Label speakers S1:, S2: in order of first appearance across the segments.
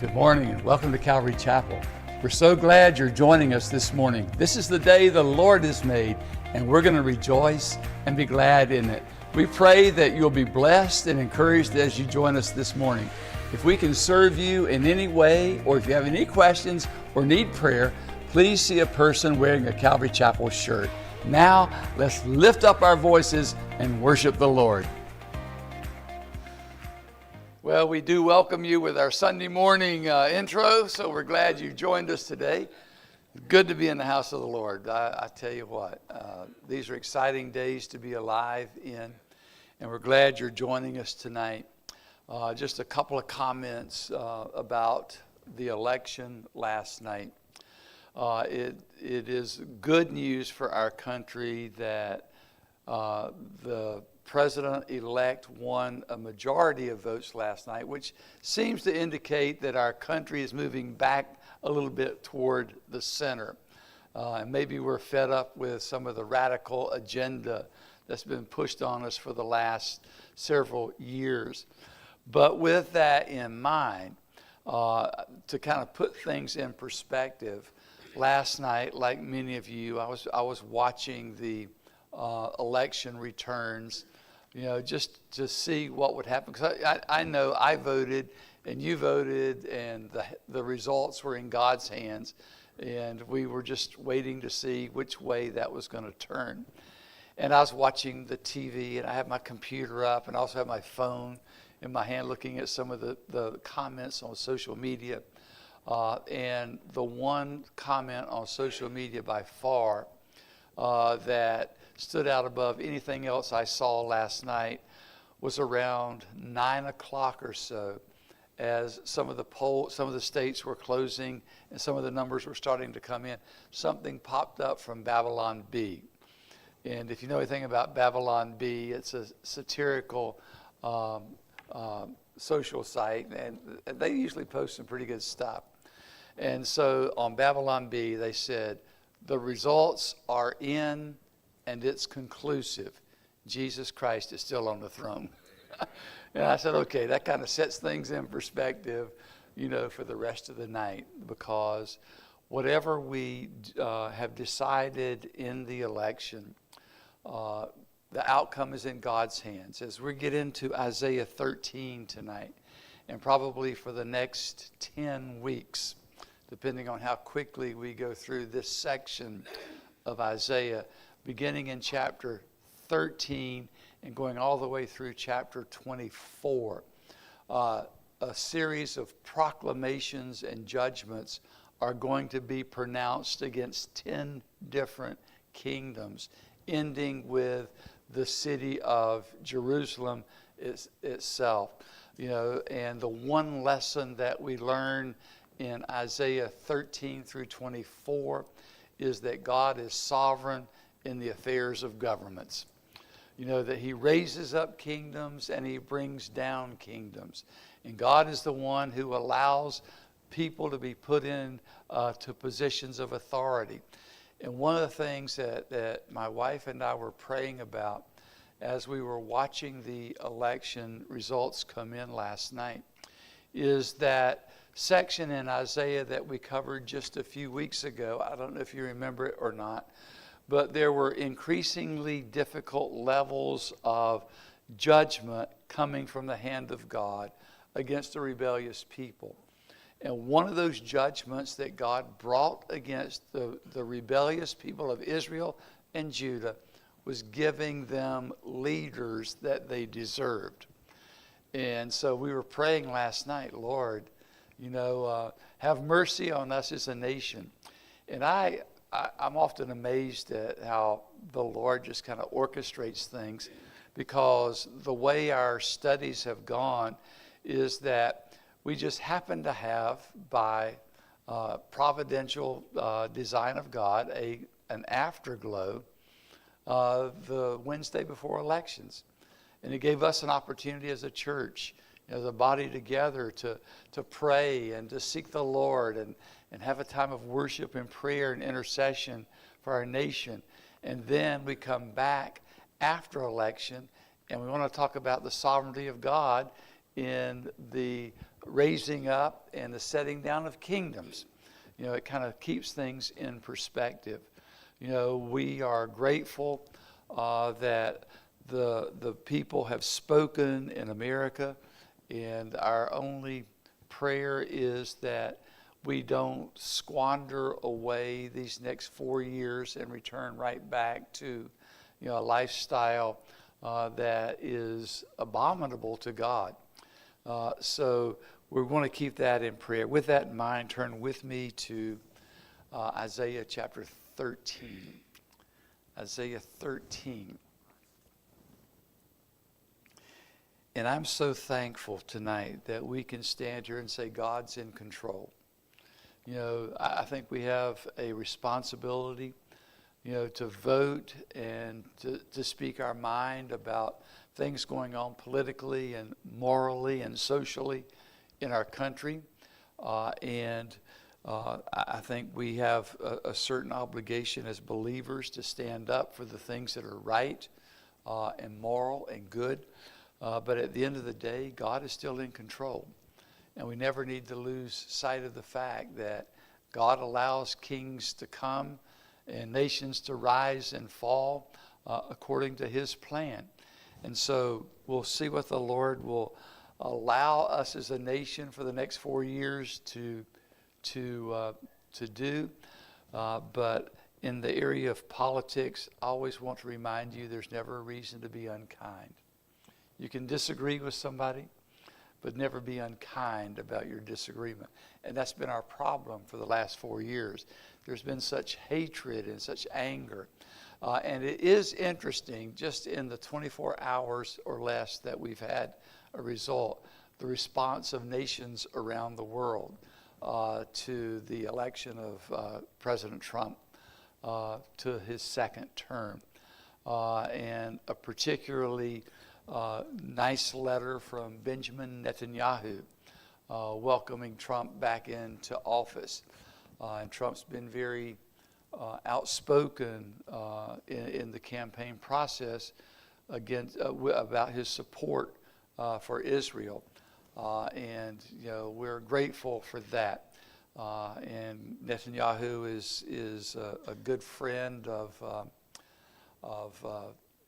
S1: Good morning and welcome to Calvary Chapel. We're so glad you're joining us this morning. This is the day the Lord has made, and we're going to rejoice and be glad in it. We pray that you'll be blessed and encouraged as you join us this morning. If we can serve you in any way, or if you have any questions or need prayer, please see a person wearing a Calvary Chapel shirt. Now, let's lift up our voices and worship the Lord. Well, we do welcome you with our Sunday morning intro, so we're glad you joined us today. Good to be in the house of the Lord. I tell you what, these are exciting days to be alive in, and we're glad you're joining us tonight. Just a couple of comments about the election last night. It is good news for our country that the President-elect won a majority of votes last night, which seems to indicate that our country is moving back a little bit toward the center. And maybe we're fed up with some of the radical agenda that's been pushed on us for the last several years. But with that in mind, to kind of put things in perspective, last night, like many of you, I was watching the election returns, just to see what would happen. Because I know I voted and you voted, and the results were in God's hands, and we were just waiting to see which way that was going to turn. And I was watching the TV, and I had my computer up, and I also had my phone in my hand looking at some of the comments on social media. And the one comment on social media by far that stood out above anything else I saw last night was around 9 o'clock or so, as some of the states were closing and some of the numbers were starting to come in. Something popped up from Babylon Bee. And if you know anything about Babylon Bee, it's a satirical social site, and they usually post some pretty good stuff. And so on Babylon Bee, they said, the results are in and it's conclusive. Jesus Christ is still on the throne. And I said, okay, that kind of sets things in perspective, for the rest of the night, because whatever we have decided in the election, the outcome is in God's hands. As we get into Isaiah 13 tonight, and probably for the next 10 weeks, depending on how quickly we go through this section of Isaiah, beginning in chapter 13 and going all the way through chapter 24. A series of proclamations and judgments are going to be pronounced against 10 different kingdoms, ending with the city of Jerusalem itself. And the one lesson that we learn in Isaiah 13 through 24 is that God is sovereign in the affairs of governments. That he raises up kingdoms and he brings down kingdoms. And God is the one who allows people to be put in to positions of authority. And one of the things that my wife and I were praying about as we were watching the election results come in last night is that section in Isaiah that we covered just a few weeks ago. I don't know if you remember it or not, but there were increasingly difficult levels of judgment coming from the hand of God against the rebellious people. And one of those judgments that God brought against the rebellious people of Israel and Judah was giving them leaders that they deserved. And so we were praying last night, Lord, have mercy on us as a nation. And I'm often amazed at how the Lord just kind of orchestrates things, because the way our studies have gone is that we just happen to have, by providential design of God, an afterglow the Wednesday before elections. And it gave us an opportunity as a church, as a body together, to pray and to seek the Lord and have a time of worship and prayer and intercession for our nation. And then we come back after election and we want to talk about the sovereignty of God in the raising up and the setting down of kingdoms. It kind of keeps things in perspective. We are grateful that the people have spoken in America, and our only prayer is that we don't squander away these next 4 years and return right back to a lifestyle that is abominable to God. So we want to keep that in prayer. With that in mind, turn with me to Isaiah chapter 13. Isaiah 13. And I'm so thankful tonight that we can stand here and say God's in control. I think we have a responsibility, to vote and to speak our mind about things going on politically and morally and socially in our country. And I think we have a certain obligation as believers to stand up for the things that are right and moral and good. But at the end of the day, God is still in control. And we never need to lose sight of the fact that God allows kings to come and nations to rise and fall according to his plan. And so we'll see what the Lord will allow us as a nation for the next 4 years to do. But in the area of politics, I always want to remind you there's never a reason to be unkind. You can disagree with somebody, but never be unkind about your disagreement. And that's been our problem for the last 4 years. There's been such hatred and such anger. And it is interesting, just in the 24 hours or less that we've had a result, the response of nations around the world to the election of President Trump to his second term. And a particularly nice letter from Benjamin Netanyahu welcoming Trump back into office. And Trump's been very outspoken in the campaign process about his support for Israel. And we're grateful for that. And Netanyahu is a good friend of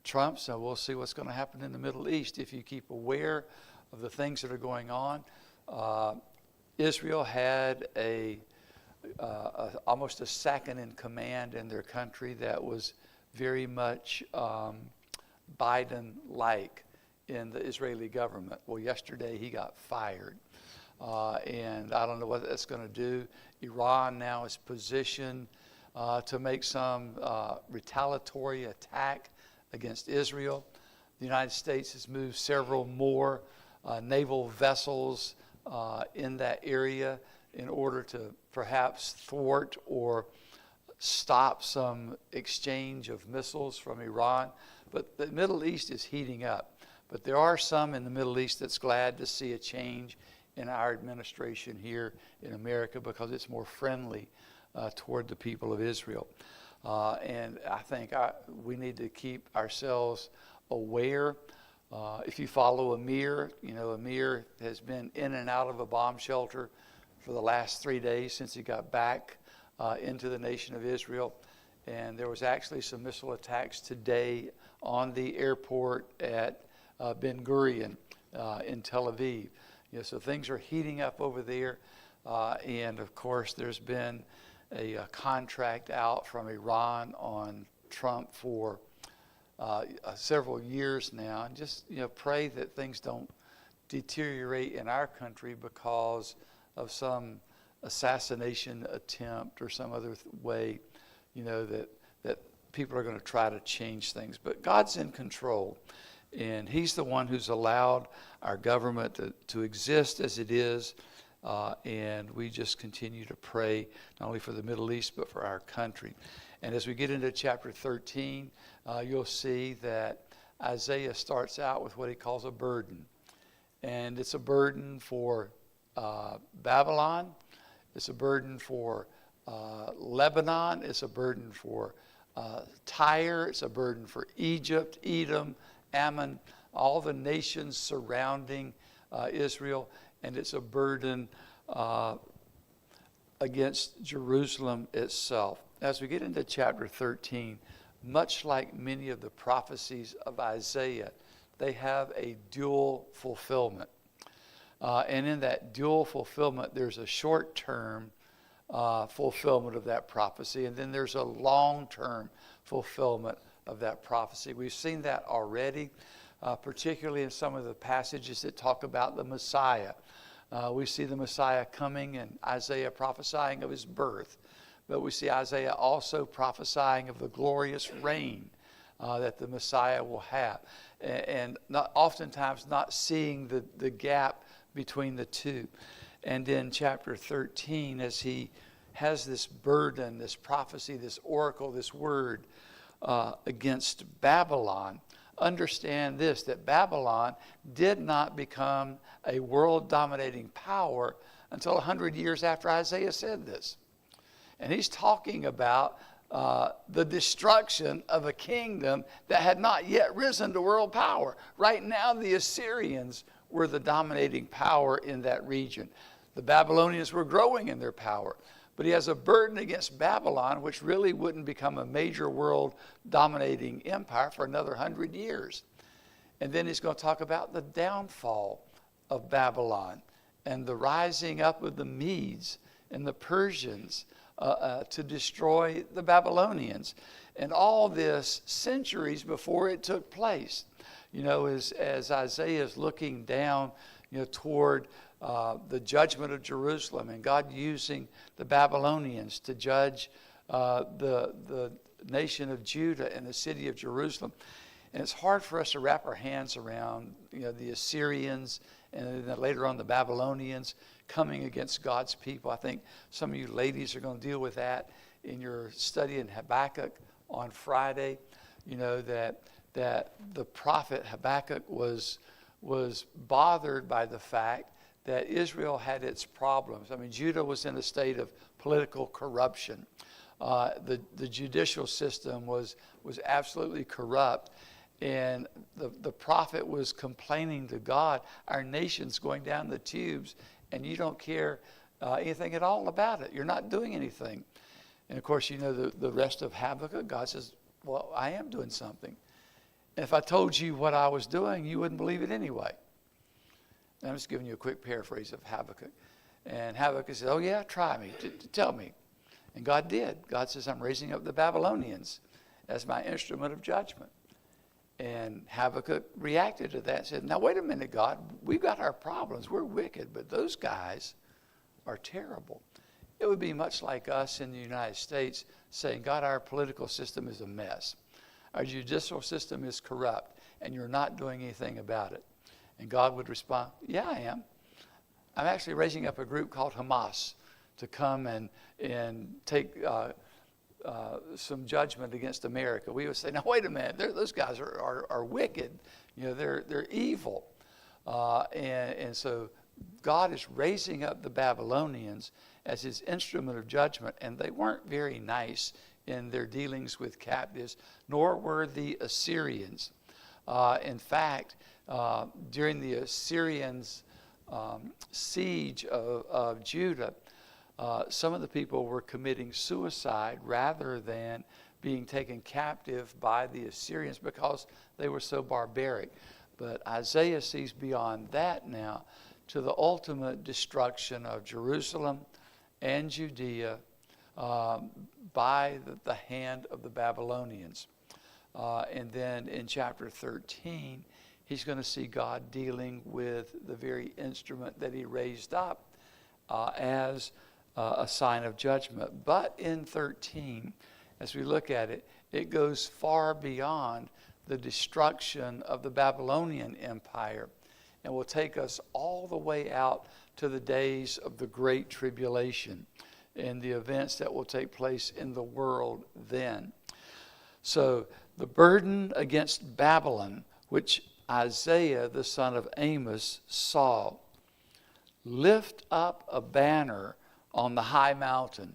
S1: Trump, so we'll see what's going to happen in the Middle East. If you keep aware of the things that are going on, Israel had almost a second in command in their country that was very much Biden-like in the Israeli government. Well, yesterday he got fired. And I don't know what that's going to do. Iran now is positioned to make some retaliatory attack against Israel. The United States has moved several more naval vessels in that area in order to perhaps thwart or stop some exchange of missiles from Iran. But the Middle East is heating up. But there are some in the Middle East that's glad to see a change in our administration here in America because it's more friendly toward the people of Israel. And I think we need to keep ourselves aware. If you follow Amir, Amir has been in and out of a bomb shelter for the last 3 days since he got back into the nation of Israel. And there was actually some missile attacks today on the airport at Ben Gurion in Tel Aviv. So things are heating up over there. And of course, there's been a contract out from Iran on Trump for several years now. And just pray that things don't deteriorate in our country because of some assassination attempt or some other way, that people are going to try to change things. But God's in control. And he's the one who's allowed our government to exist as it is. And we just continue to pray not only for the Middle East, but for our country. And as we get into chapter 13, you'll see that Isaiah starts out with what he calls a burden. And it's a burden for Babylon. It's a burden for Lebanon. It's a burden for Tyre. It's a burden for Egypt, Edom, Ammon, all the nations surrounding Israel. and it's a burden against Jerusalem itself. As we get into chapter 13, much like many of the prophecies of Isaiah, they have a dual fulfillment. And in that dual fulfillment, there's a short-term fulfillment of that prophecy, and then there's a long-term fulfillment of that prophecy. We've seen that already, particularly in some of the passages that talk about the Messiah. We see the Messiah coming and Isaiah prophesying of his birth, but we see Isaiah also prophesying of the glorious reign that the Messiah will have, and oftentimes not seeing the gap between the two. And in chapter 13, as he has this burden, this prophecy, this oracle, this word against Babylon, understand this, that Babylon did not become a world-dominating power until 100 years after Isaiah said this. And he's talking about the destruction of a kingdom that had not yet risen to world power. Right now, the Assyrians were the dominating power in that region. The Babylonians were growing in their power. But he has a burden against Babylon, which really wouldn't become a major world dominating empire for another 100 years. And then he's going to talk about the downfall of Babylon and the rising up of the Medes and the Persians to destroy the Babylonians. And all this centuries before it took place. You know, as Isaiah is looking down, toward the judgment of Jerusalem and God using the Babylonians to judge the nation of Judah and the city of Jerusalem. And it's hard for us to wrap our hands around, the Assyrians and then later on the Babylonians coming against God's people. I think some of you ladies are going to deal with that in your study in Habakkuk on Friday. That the prophet Habakkuk was bothered by the fact that Israel had its problems. I mean, Judah was in a state of political corruption. The judicial system was absolutely corrupt. And the prophet was complaining to God, our nation's going down the tubes, and you don't care anything at all about it. You're not doing anything. And of course, the rest of Habakkuk, God says, well, I am doing something. And if I told you what I was doing, you wouldn't believe it anyway. And I'm just giving you a quick paraphrase of Habakkuk. And Habakkuk said, oh yeah, try me, tell me. And God did. God says, I'm raising up the Babylonians as my instrument of judgment. And Habakkuk reacted to that and said, now wait a minute, God, we've got our problems. We're wicked, but those guys are terrible. It would be much like us in the United States saying, God, our political system is a mess. Our judicial system is corrupt, and you're not doing anything about it. And God would respond, yeah, I am. I'm actually raising up a group called Hamas to come and take some judgment against America. We would say, now wait a minute, those guys are wicked. They're evil. And so God is raising up the Babylonians as his instrument of judgment, and they weren't very nice in their dealings with captives, nor were the Assyrians. In fact, during the Assyrians' siege of Judah, some of the people were committing suicide rather than being taken captive by the Assyrians because they were so barbaric. But Isaiah sees beyond that now to the ultimate destruction of Jerusalem and Judea by the hand of the Babylonians. And then in chapter 13, he's going to see God dealing with the very instrument that he raised up as a sign of judgment. But in 13, as we look at it, it goes far beyond the destruction of the Babylonian Empire and will take us all the way out to the days of the Great Tribulation and the events that will take place in the world then. So the burden against Babylon, which Isaiah, the son of Amos, saw. Lift up a banner on the high mountain.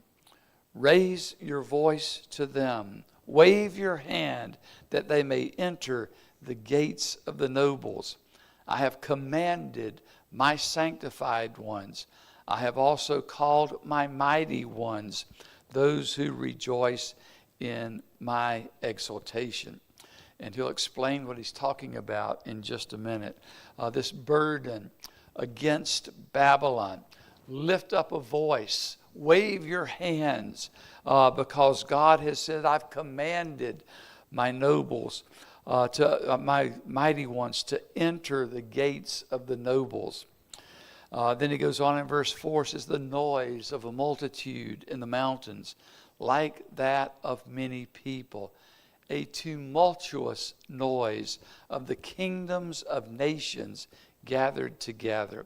S1: Raise your voice to them. Wave your hand that they may enter the gates of the nobles. I have commanded my sanctified ones. I have also called my mighty ones, those who rejoice in my exaltation. And he'll explain what he's talking about in just a minute. This burden against Babylon. Lift up a voice. Wave your hands because God has said, I've commanded my nobles, my mighty ones to enter the gates of the nobles. Then he goes on in verse 4, says, the noise of a multitude in the mountains, like that of many people, a tumultuous noise of the kingdoms of nations gathered together.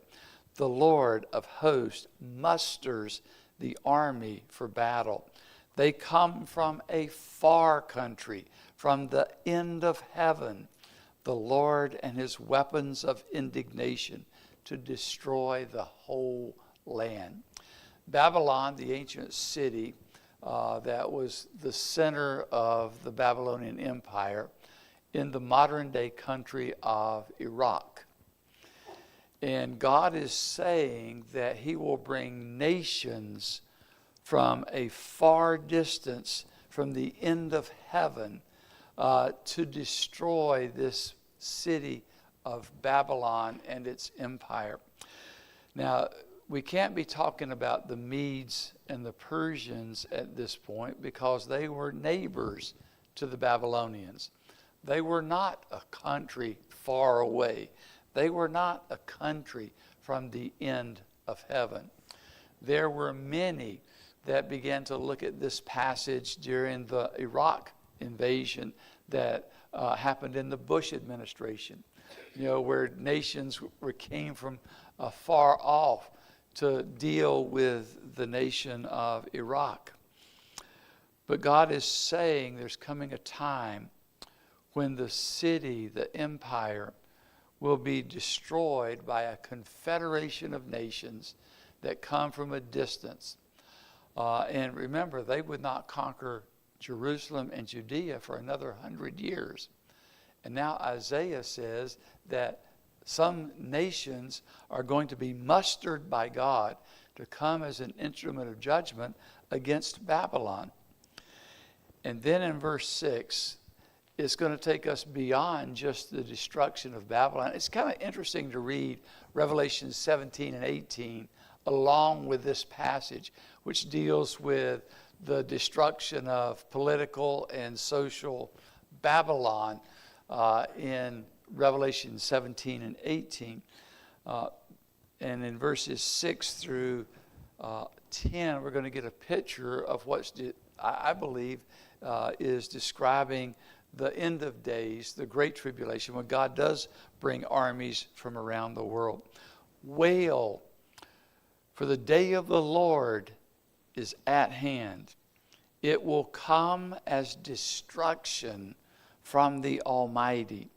S1: The Lord of hosts musters the army for battle. They come from a far country, from the end of heaven, the Lord and his weapons of indignation, to destroy the whole land. Babylon, the ancient city that was the center of the Babylonian Empire in the modern day country of Iraq. And God is saying that he will bring nations from a far distance, from the end of heaven, to destroy this city of Babylon and its empire. Now, we can't be talking about the Medes and the Persians at this point because they were neighbors to the Babylonians. They were not a country far away. They were not a country from the end of heaven. There were many that began to look at this passage during the Iraq invasion that happened in the Bush administration, where nations came from far off to deal with the nation of Iraq. But God is saying there's coming a time when the city, the empire, will be destroyed by a confederation of nations that come from a distance. And remember, they would not conquer Jerusalem and Judea for another 100 years. And now Isaiah says that some nations are going to be mustered by God to come as an instrument of judgment against Babylon. And then in verse 6, it's going to take us beyond just the destruction of Babylon. It's kind of interesting to read Revelation 17 and 18 along with this passage, which deals with the destruction of political and social Babylon in Revelation 17 and 18. And in verses 6 through 10, we're going to get a picture of what I believe is describing the end of days, the Great Tribulation, when God does bring armies from around the world. Wail, for the day of the Lord is at hand. It will come as destruction from the Almighty.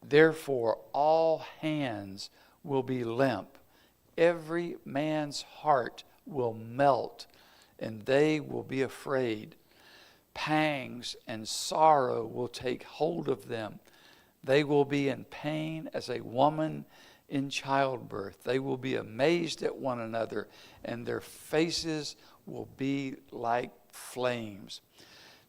S1: Therefore, all hands will be limp. Every man's heart will melt, and they will be afraid. Pangs and sorrow will take hold of them. They will be in pain as a woman in childbirth. They will be amazed at one another, and their faces will be like flames.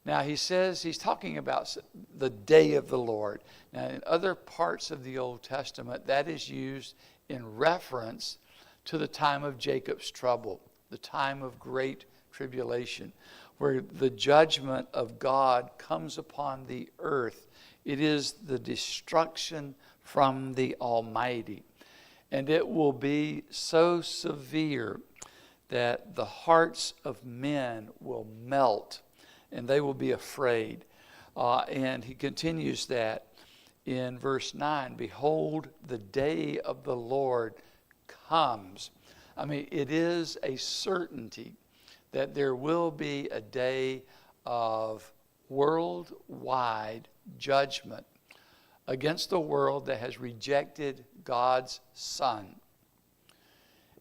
S1: Now he says he's talking about the day of the Lord. Now in other parts of the Old Testament, that is used in reference to the time of Jacob's trouble, the time of great tribulation, where the judgment of God comes upon the earth. It is the destruction from the Almighty. And it will be so severe that the hearts of men will melt and they will be afraid. And he continues that in verse 9. Behold, the day of the Lord comes. I mean, it is a certainty that there will be a day of worldwide judgment against a world that has rejected God's Son.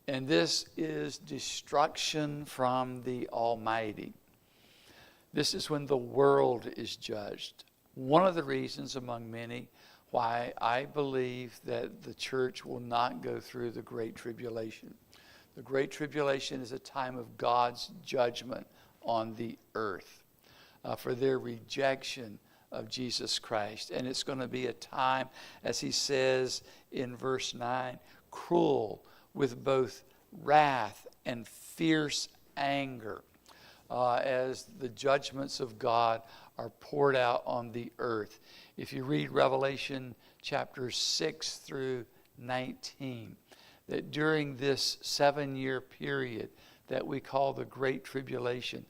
S1: And this is destruction from the Almighty. This is when the world is judged. One of the reasons among many why I believe that the church will not go through the Great Tribulation. The Great Tribulation is a time of God's judgment on the earth for their rejection of Jesus Christ. And it's going to be a time, as he says in verse 9, cruel with both wrath and fierce anger, as the judgments of God are poured out on the earth. If you read Revelation chapters 6 through 19, that during this 7-year period that we call the Great Tribulation,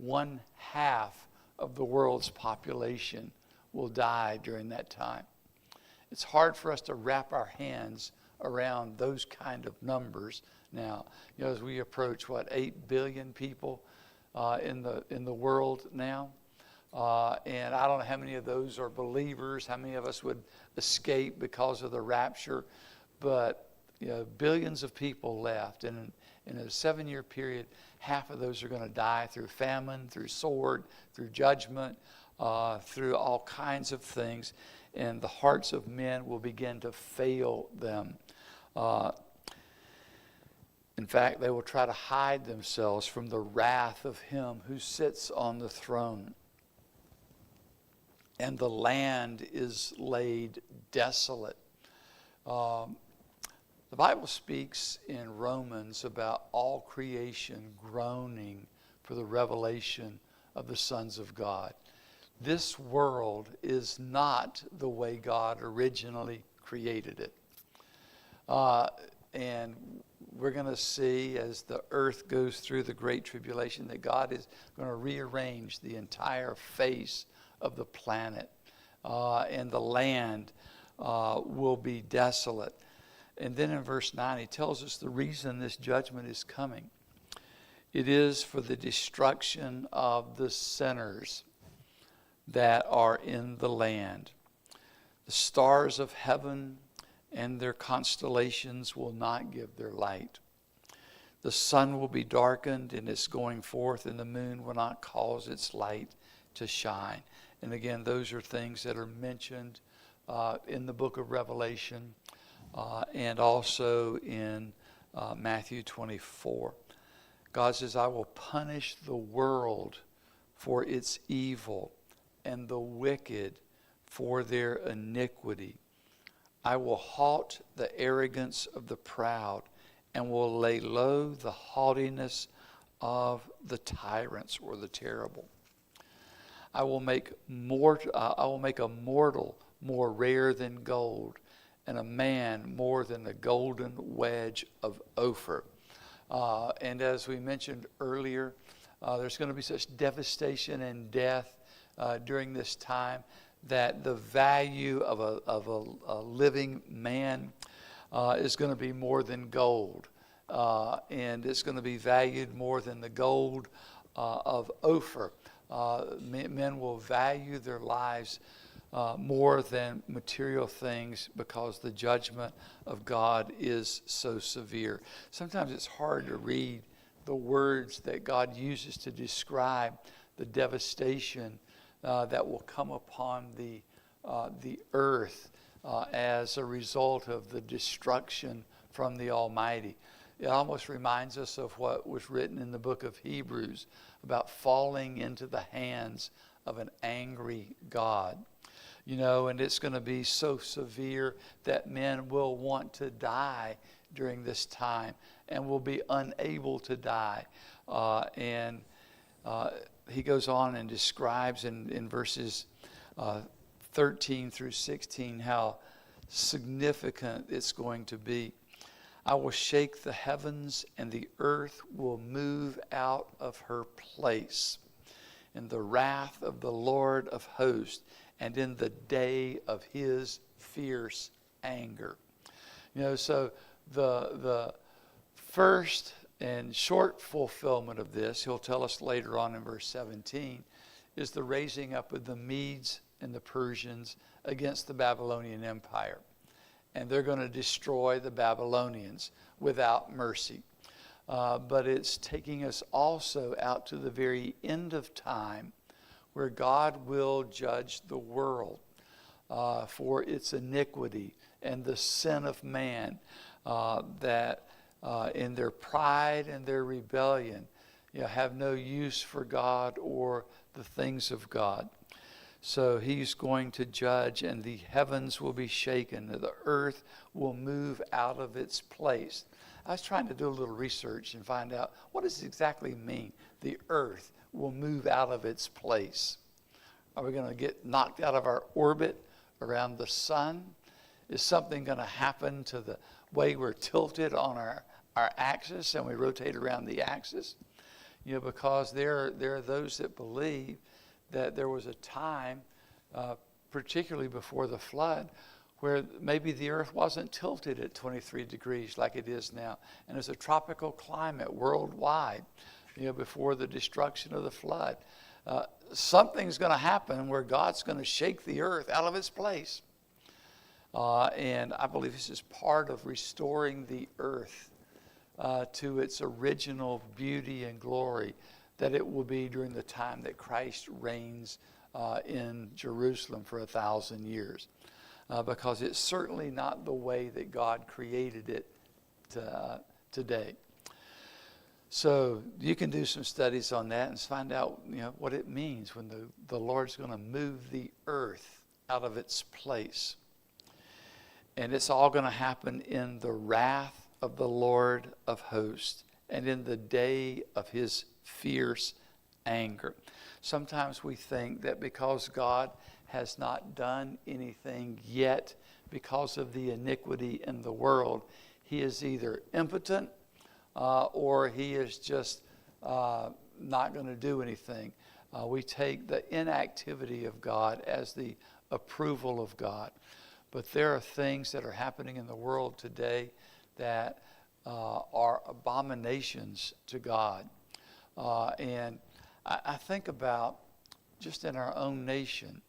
S1: 1/2 of the world's population will die during that time. It's hard for us to wrap our hands around those kind of numbers now. You know, as we approach 8 billion people in the world now, and I don't know how many of those are believers, how many of us would escape because of the rapture, but billions of people left, and in a 7-year period, half of those are going to die through famine, through sword, through judgment, through all kinds of things, and the hearts of men will begin to fail them. In fact, they will try to hide themselves from the wrath of him who sits on the throne. And the land is laid desolate. The Bible speaks in Romans about all creation groaning for the revelation of the sons of God. This world is not the way God originally created it. And we're going to see as the earth goes through the Great Tribulation that God is going to rearrange the entire face of the planet. And the land will be desolate. And then in verse 9, he tells us the reason this judgment is coming. It is for the destruction of the sinners that are in the land. The stars of heaven and their constellations will not give their light. The sun will be darkened in its going forth, and the moon will not cause its light to shine. And again, those are things that are mentioned in the book of Revelation and also in Matthew 24. God says, I will punish the world for its evil and the wicked for their iniquity. I will halt the arrogance of the proud and will lay low the haughtiness of the tyrants or the terrible. I will make a mortal more rare than gold, and a man more than the golden wedge of Ophir. And as we mentioned earlier, there's going to be such devastation and death during this time that the value of a living man is going to be more than gold. And it's going to be valued more than the gold of Ophir. Men will value their lives more than material things because the judgment of God is so severe. Sometimes it's hard to read the words that God uses to describe the devastation that will come upon the earth as a result of the destruction from the Almighty. It almost reminds us of what was written in the book of Hebrews about falling into the hands of an angry God. You know, and it's going to be so severe that men will want to die during this time and will be unable to die. He goes on and describes in verses 13 through 16 how significant it's going to be. I will shake the heavens, and the earth will move out of her place in the wrath of the Lord of hosts and in the day of his fierce anger. You know, so the first and short fulfillment of this, he'll tell us later on in verse 17, is the raising up of the Medes and the Persians against the Babylonian Empire. And they're going to destroy the Babylonians without mercy. But it's taking us also out to the very end of time where God will judge the world. for its iniquity and the sin of man, that in their pride and their rebellion, have no use for God or the things of God. So he's going to judge, and the heavens will be shaken. The earth will move out of its place. I was trying to do a little research and find out, what does it exactly mean? The earth will move out of its place. Are we going to get knocked out of our orbit around the sun? Is something going to happen to the way we're tilted on our axis and we rotate around the axis? Because there are those that believe that there was a time, particularly before the flood, where maybe the earth wasn't tilted at 23 degrees like it is now. And there's a tropical climate worldwide, before the destruction of the flood. Something's going to happen where God's going to shake the earth out of its place. And I believe this is part of restoring the earth to its original beauty and glory that it will be during the time that Christ reigns in Jerusalem for 1,000 years. Because it's certainly not the way that God created it today. So you can do some studies on that and find out what it means when the Lord's going to move the earth out of its place. And it's all going to happen in the wrath of the Lord of hosts and in the day of his fierce anger. Sometimes we think that because God has not done anything yet because of the iniquity in the world, he is either impotent or he is just not going to do anything. We take the inactivity of God as the approval of God. But there are things that are happening in the world today that are abominations to God. And I think about, just in our own nation,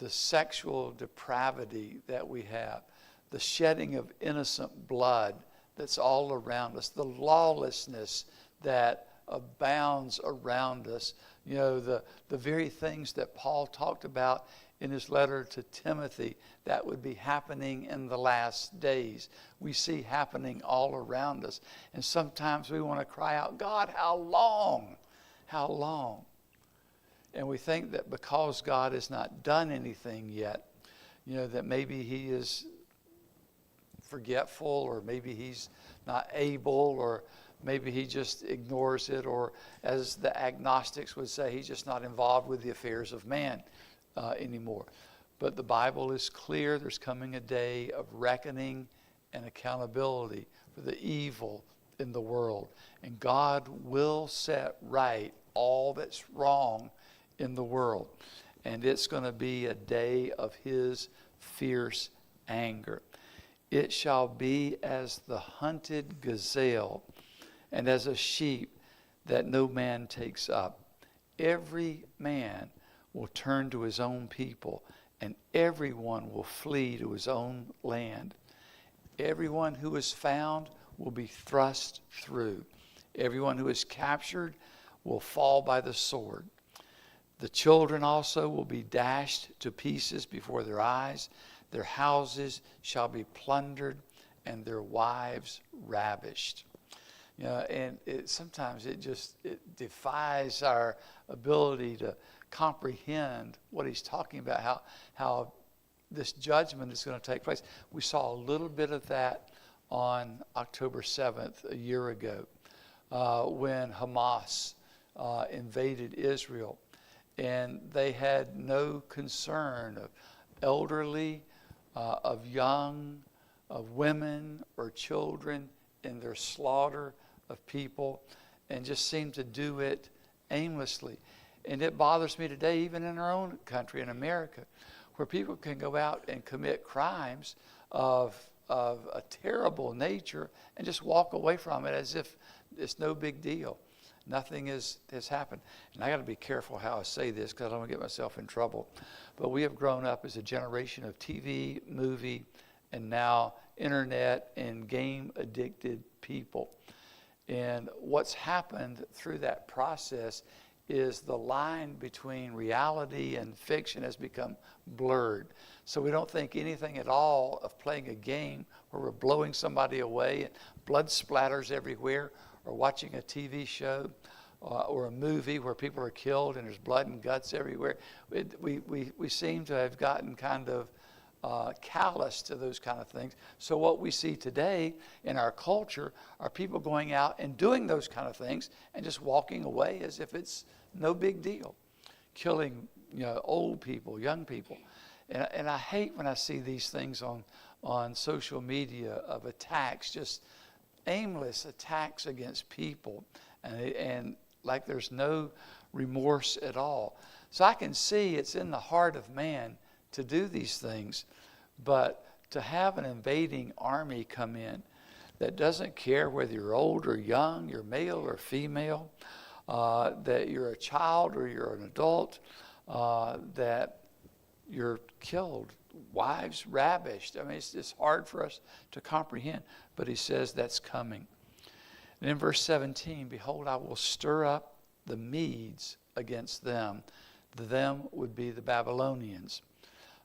S1: the sexual depravity that we have, the shedding of innocent blood that's all around us, the lawlessness that abounds around us. The very things that Paul talked about in his letter to Timothy that would be happening in the last days, we see happening all around us. And sometimes we want to cry out, God, how long? How long? And we think that because God has not done anything yet, that maybe he is forgetful, or maybe he's not able, or maybe he just ignores it, or as the agnostics would say, he's just not involved with the affairs of man anymore. But the Bible is clear. There's coming a day of reckoning and accountability for the evil in the world. And God will set right all that's wrong in the world. And it's going to be a day of his fierce anger. It shall be as the hunted gazelle and as a sheep that no man takes up. Every man will turn to his own people, and everyone will flee to his own land. Everyone who is found will be thrust through. Everyone who is captured will fall by the sword. The children also will be dashed to pieces before their eyes. Their houses shall be plundered, and their wives ravished. And sometimes it defies our ability to comprehend what he's talking about, how this judgment is going to take place. We saw a little bit of that on October 7th, a year ago, when Hamas invaded Israel. And they had no concern of elderly, of young, of women or children in their slaughter of people, and just seemed to do it aimlessly. And it bothers me today, even in our own country, in America, where people can go out and commit crimes of a terrible nature and just walk away from it as if it's no big deal. Nothing has happened. And I got to be careful how I say this because I don't want to get myself in trouble. But we have grown up as a generation of TV, movie, and now internet and game-addicted people. And what's happened through that process is the line between reality and fiction has become blurred. So we don't think anything at all of playing a game where we're blowing somebody away and blood splatters everywhere, or watching a TV show or a movie where people are killed and there's blood and guts everywhere. We seem to have gotten kind of callous to those kind of things. So what we see today in our culture are people going out and doing those kind of things and just walking away as if it's no big deal, killing old people, young people. And I hate when I see these things on social media of attacks, just aimless attacks against people, and like there's no remorse at all. So I can see it's in the heart of man to do these things, but to have an invading army come in that doesn't care whether you're old or young, you're male or female, that you're a child or you're an adult, that you're killed, wives ravished. I mean, it's just hard for us to comprehend, but he says that's coming. And in verse 17, behold, I will stir up the Medes against them. Them would be the Babylonians.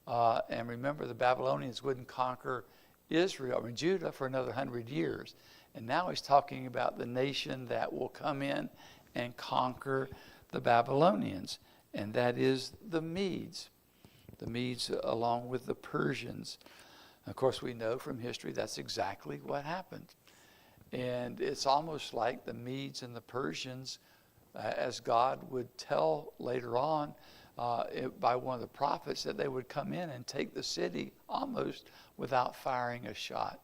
S1: And remember, the Babylonians wouldn't conquer Israel, Judah, for another 100 years. And now he's talking about the nation that will come in and conquer the Babylonians. And that is the Medes. The Medes along with the Persians. Of course, we know from history that's exactly what happened. And it's almost like the Medes and the Persians, as God would tell later on by one of the prophets, that they would come in and take the city almost without firing a shot,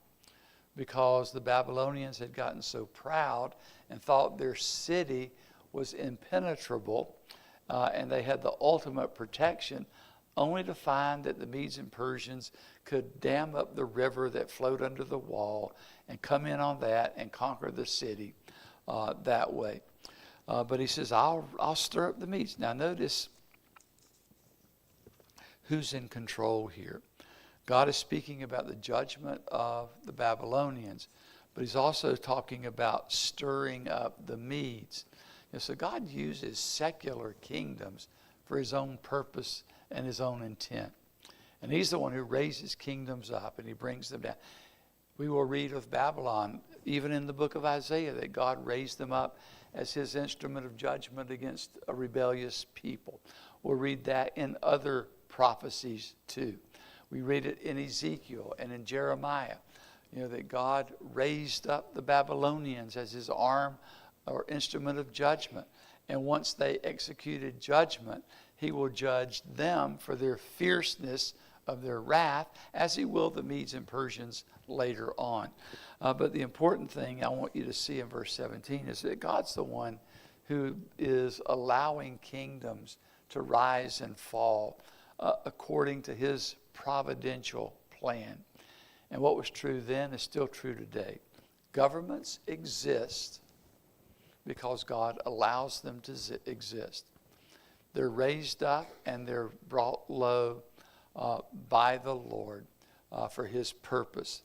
S1: because the Babylonians had gotten so proud and thought their city was impenetrable, and they had the ultimate protection, only to find that the Medes and Persians could dam up the river that flowed under the wall and come in on that and conquer the city that way. But he says, I'll stir up the Medes. Now notice who's in control here. God is speaking about the judgment of the Babylonians, but he's also talking about stirring up the Medes. So God uses secular kingdoms for his own purpose and his own intent. And he's the one who raises kingdoms up and he brings them down. We will read of Babylon, even in the book of Isaiah, that God raised them up as his instrument of judgment against a rebellious people. We'll read that in other prophecies too. We read it in Ezekiel and in Jeremiah, that God raised up the Babylonians as his arm or instrument of judgment. And once they executed judgment, he will judge them for their fierceness of their wrath, as he will the Medes and Persians later on. But the important thing I want you to see in verse 17 is that God's the one who is allowing kingdoms to rise and fall according to his providential plan. And what was true then is still true today. Governments exist because God allows them to exist. They're raised up and they're brought low by the Lord for his purpose.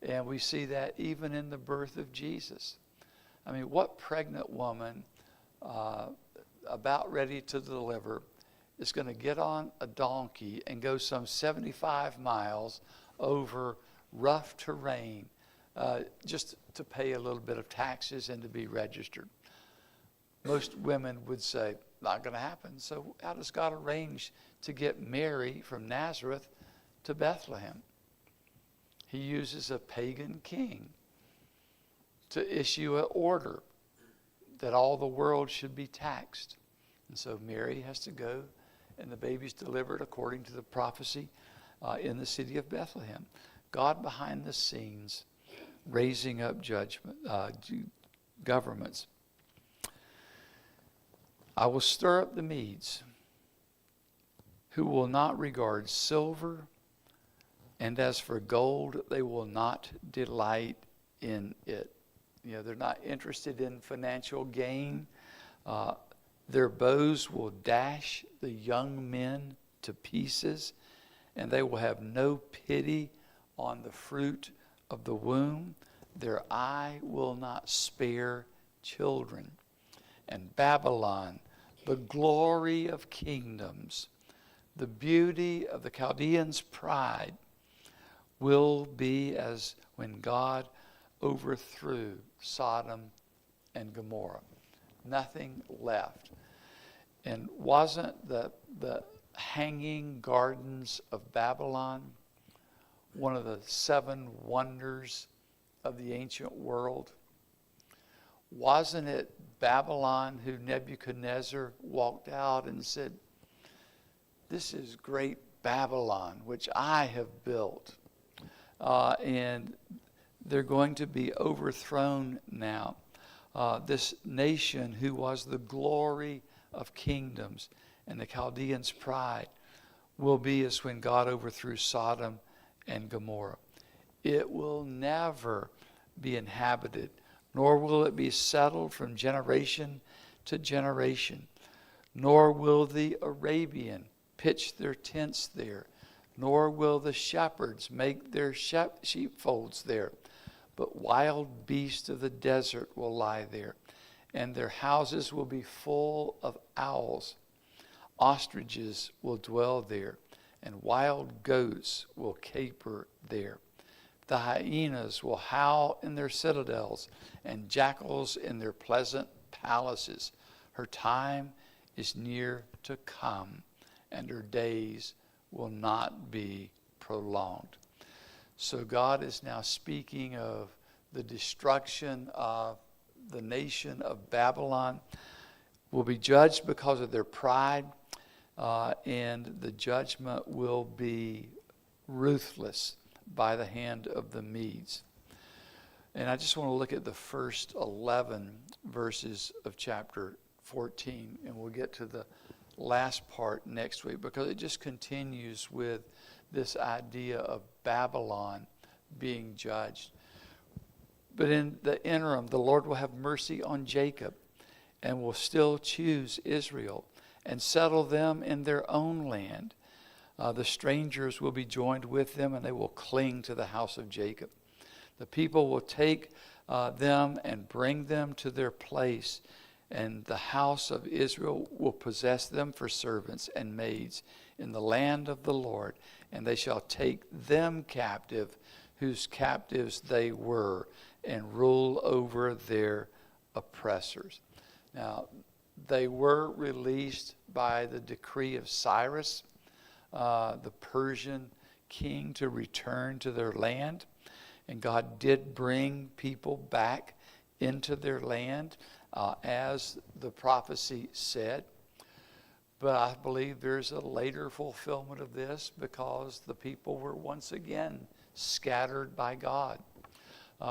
S1: And we see that even in the birth of Jesus. I mean, what pregnant woman about ready to deliver is going to get on a donkey and go some 75 miles over rough terrain just to pay a little bit of taxes and to be registered? Most women would say, not going to happen. So how does God arrange to get Mary from Nazareth to Bethlehem? He uses a pagan king to issue an order that all the world should be taxed. And so Mary has to go, and the baby's delivered according to the prophecy in the city of Bethlehem. God behind the scenes, raising up governments. I will stir up the Medes, who will not regard silver, and as for gold, they will not delight in it. They're not interested in financial gain. Their bows will dash the young men to pieces, and they will have no pity on the fruit of the womb. Their eye will not spare children. And Babylon, the glory of kingdoms, the beauty of the Chaldeans' pride will be as when God overthrew Sodom and Gomorrah. Nothing left. And wasn't the hanging gardens of Babylon one of the 7 wonders of the ancient world? Wasn't it Babylon who Nebuchadnezzar walked out and said, "This is great Babylon, which I have built." And they're going to be overthrown now. This nation who was the glory of kingdoms and the Chaldeans' pride will be as when God overthrew Sodom and Gomorrah. It will never be inhabited, nor will it be settled from generation to generation, nor will the Arabian pitch their tents there, nor will the shepherds make their sheepfolds there, but wild beasts of the desert will lie there, and their houses will be full of owls. Ostriches will dwell there, and wild goats will caper there. The hyenas will howl in their citadels, and jackals in their pleasant palaces. Her time is near to come, and her days will not be prolonged. So God is now speaking of the destruction of the nation of Babylon. Will be judged because of their pride, and the judgment will be ruthless by the hand of the Medes. And I just want to look at the first 11 verses of chapter 14, and we'll get to the last part next week, because it just continues with this idea of Babylon being judged. But in the interim, the Lord will have mercy on Jacob and will still choose Israel and settle them in their own land. The strangers will be joined with them, and they will cling to the house of Jacob. The people will take them and bring them to their place, and the house of Israel will possess them for servants and maids in the land of the Lord, and they shall take them captive, whose captives they were, and rule over their oppressors. Now, they were released by the decree of Cyrus, the Persian king, to return to their land. And God did bring people back into their land, as the prophecy said. But I believe there's a later fulfillment of this, because the people were once again scattered by God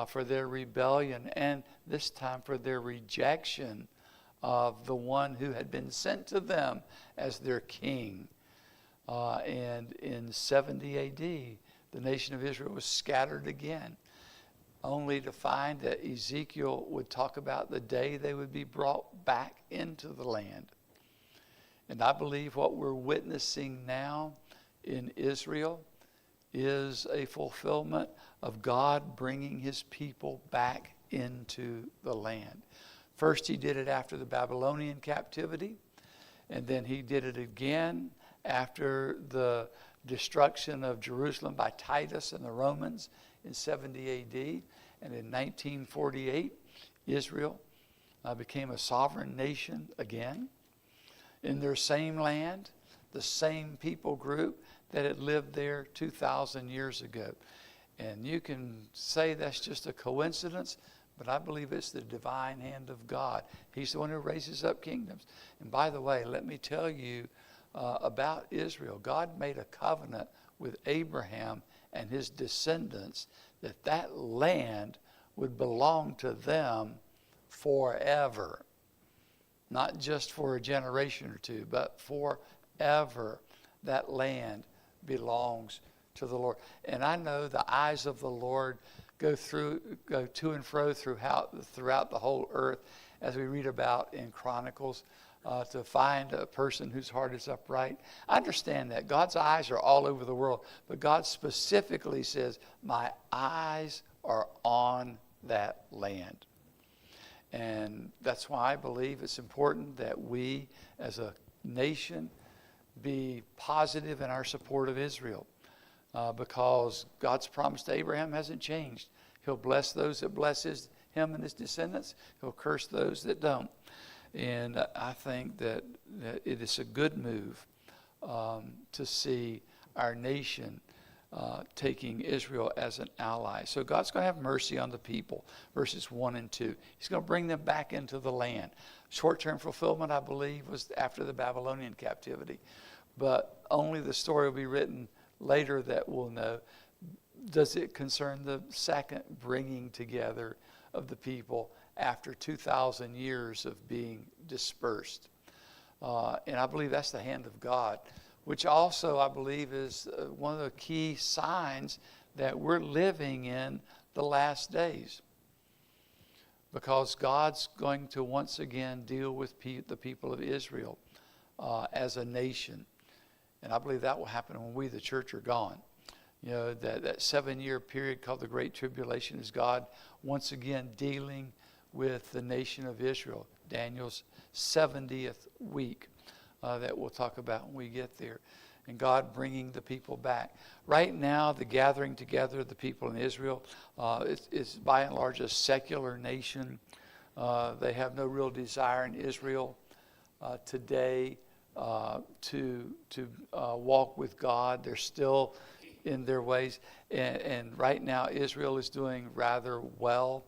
S1: for their rebellion, and this time for their rejection of the one who had been sent to them as their king. And in 70 AD, the nation of Israel was scattered again, only to find that Ezekiel would talk about the day they would be brought back into the land. And I believe what we're witnessing now in Israel is a fulfillment of God bringing his people back into the land. First, he did it after the Babylonian captivity, and then he did it again after the destruction of Jerusalem by Titus and the Romans in 70 AD. And in 1948, Israel became a sovereign nation again in their same land, the same people group that had lived there 2,000 years ago. And you can say that's just a coincidence, but I believe it's the divine hand of God. He's the one who raises up kingdoms. And by the way, let me tell you about Israel. God made a covenant with Abraham and his descendants that that land would belong to them forever. Not just for a generation or two, but forever. That land belongs to the Lord. And I know the eyes of the Lord go to and fro throughout the whole earth, as we read about in Chronicles, to find a person whose heart is upright. I understand that. God's eyes are all over the world, but God specifically says, my eyes are on that land. And that's why I believe it's important that we as a nation be positive in our support of Israel, because God's promise to Abraham hasn't changed. He'll bless those that bless him and his descendants. He'll curse those that don't. And I think that it is a good move to see our nation taking Israel as an ally. So God's going to have mercy on the people, verses 1 and 2. He's going to bring them back into the land. Short-term fulfillment, I believe, was after the Babylonian captivity. But only the story will be written later that we'll know. Does it concern the second bringing together of the people after 2,000 years of being dispersed? And I believe that's the hand of God, which also I believe is one of the key signs that we're living in the last days. Because God's going to once again deal with the people of Israel as a nation. And I believe that will happen when we, the church, are gone. You know, that 7-year period called the Great Tribulation is God once again dealing with the nation of Israel. Daniel's 70th week that we'll talk about when we get there. And God bringing the people back. Right now, the gathering together of the people in Israel is by and large a secular nation. They have no real desire in Israel today to walk with God. They're still in their ways. And right now, Israel is doing rather well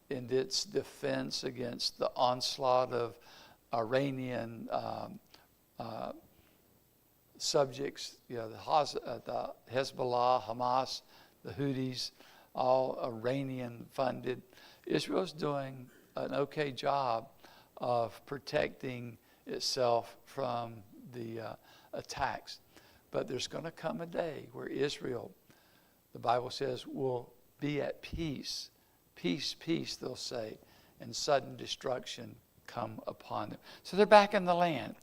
S1: in its defense against the onslaught of Iranian subjects, you know, the Hezbollah, Hamas, the Houthis, all Iranian funded. Israel's doing an okay job of protecting itself from the attacks. But there's going to come a day where Israel, the Bible says, will be at peace. Peace, peace, they'll say, and sudden destruction come upon them. So they're back in the land.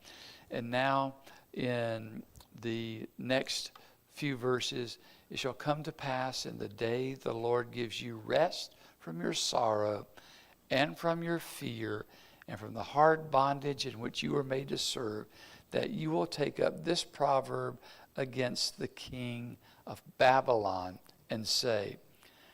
S1: And now in the next few verses, it shall come to pass in the day the Lord gives you rest from your sorrow and from your fear and from the hard bondage in which you were made to serve, that you will take up this proverb against the king of Babylon and say,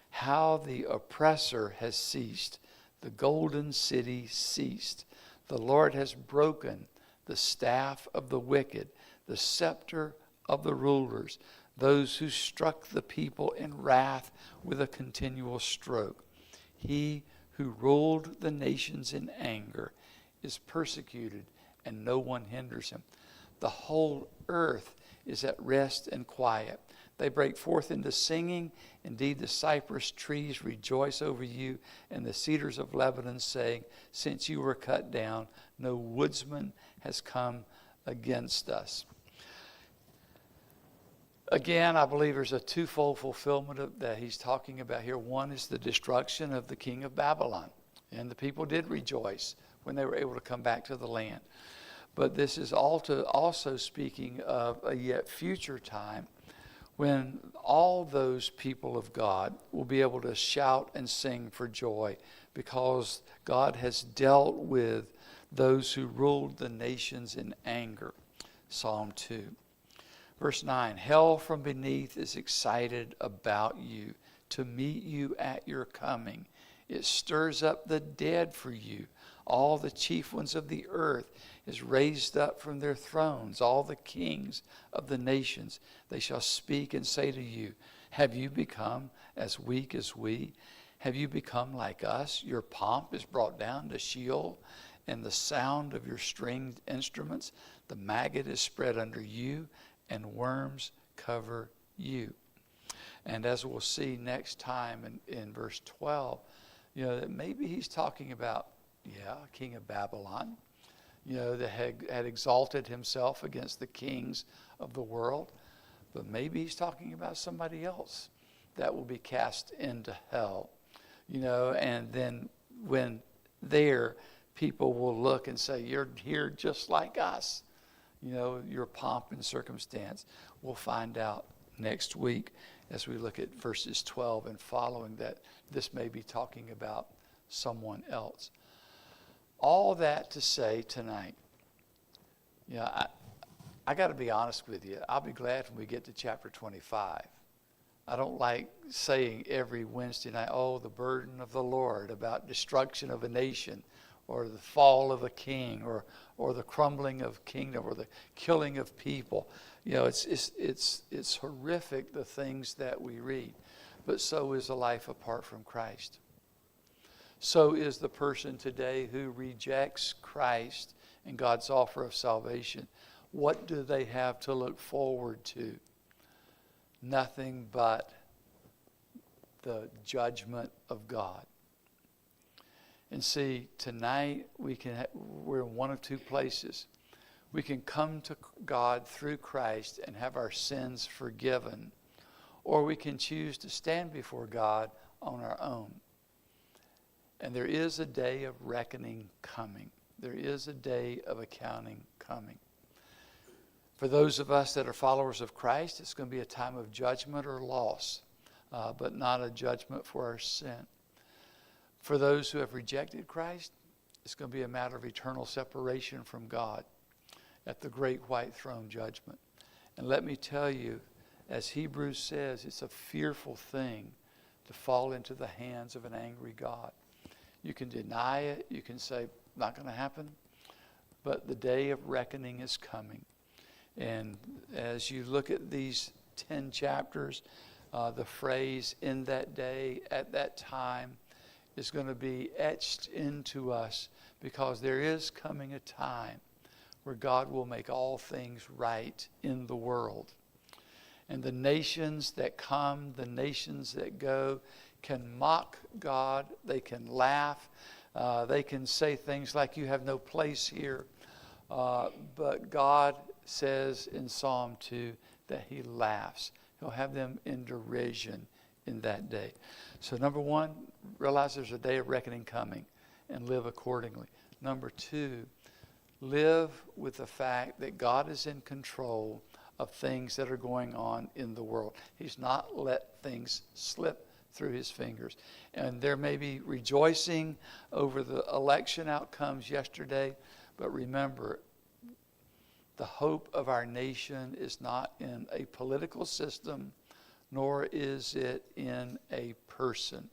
S1: how the oppressor has ceased, the golden city ceased. The Lord has broken the staff of the wicked, the scepter of the rulers, those who struck the people in wrath with a continual stroke. He who ruled the nations in anger is persecuted, and no one hinders him. The whole earth is at rest and quiet. They break forth into singing. Indeed, the cypress trees rejoice over you, and the cedars of Lebanon, saying, since you were cut down, no woodsman has come against us. Again, I believe there's a twofold fulfillment that he's talking about here. One is the destruction of the king of Babylon. And the people did rejoice when they were able to come back to the land. But this is also speaking of a yet future time when all those people of God will be able to shout and sing for joy because God has dealt with those who ruled the nations in anger. Psalm 2. Verse 9, hell from beneath is excited about you to meet you at your coming. It stirs up the dead for you. All the chief ones of the earth is raised up from their thrones. All the kings of the nations, they shall speak and say to you, have you become as weak as we? Have you become like us? Your pomp is brought down to Sheol, and the sound of your stringed instruments. The maggot is spread under you, and worms cover you. And as we'll see next time in verse 12, that maybe he's talking about, king of Babylon, that had exalted himself against the kings of the world. But maybe he's talking about somebody else that will be cast into hell, and then when there, people will look and say, you're here just like us. Your pomp and circumstance. We'll find out next week as we look at verses 12 and following that this may be talking about someone else. All that to say tonight, I got to be honest with you. I'll be glad when we get to chapter 25. I don't like saying every Wednesday night, oh, the burden of the Lord, about destruction of a nation, or the fall of a king, or the crumbling of kingdom, or the killing of people. It's horrific, the things that we read. But so is a life apart from Christ. So is the person today who rejects Christ and God's offer of salvation. What do they have to look forward to? Nothing but the judgment of God. And see, tonight we're in one of two places. We can come to God through Christ and have our sins forgiven, or we can choose to stand before God on our own. And there is a day of reckoning coming. There is a day of accounting coming. For those of us that are followers of Christ, it's going to be a time of judgment or loss, but not a judgment for our sin. For those who have rejected Christ, it's going to be a matter of eternal separation from God at the great white throne judgment. And let me tell you, as Hebrews says, it's a fearful thing to fall into the hands of an angry God. You can deny it. You can say, not going to happen. But the day of reckoning is coming. And as you look at these 10 chapters, the phrase "in that day, at that time" is going to be etched into us, because there is coming a time where God will make all things right in the world. And the nations that come, the nations that go, can mock God. They can laugh. They can say things like, you have no place here. But God says in Psalm 2 that he laughs. He'll have them in derision in that day. So number one, realize there's a day of reckoning coming and live accordingly. Number two, live with the fact that God is in control of things that are going on in the world. He's not let things slip through his fingers. And there may be rejoicing over the election outcomes yesterday, but remember, the hope of our nation is not in a political system, nor is it in a person.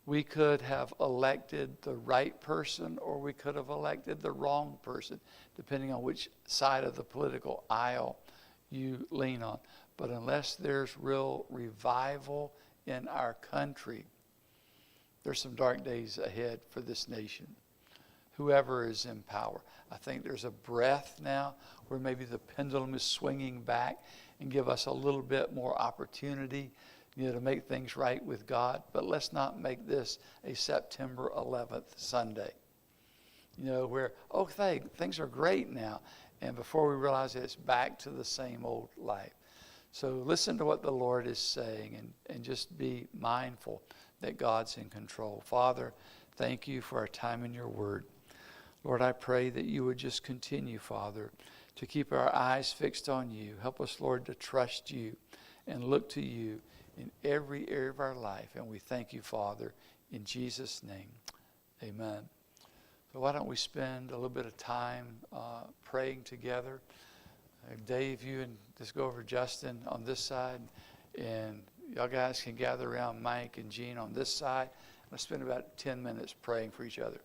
S1: We could have elected the right person, or we could have elected the wrong person, depending on which side of the political aisle you lean on. But unless there's real revival in our country, there's some dark days ahead for this nation, whoever is in power. I think there's a breath now where maybe the pendulum is swinging back and give us a little bit more opportunity, to make things right with God. But let's not make this a September 11th Sunday, where, things are great now. And before we realize it, it's back to the same old life. So listen to what the Lord is saying, and just be mindful that God's in control. Father, thank you for our time in your word. Lord, I pray that you would just continue, Father, to keep our eyes fixed on you. Help us, Lord, to trust you and look to you in every area of our life. And we thank you, Father, in Jesus' name. Amen. So why don't we spend a little bit of time praying together. Dave, you and just go over Justin on this side, and y'all guys can gather around Mike and Gene on this side. Let's spend about 10 minutes praying for each other.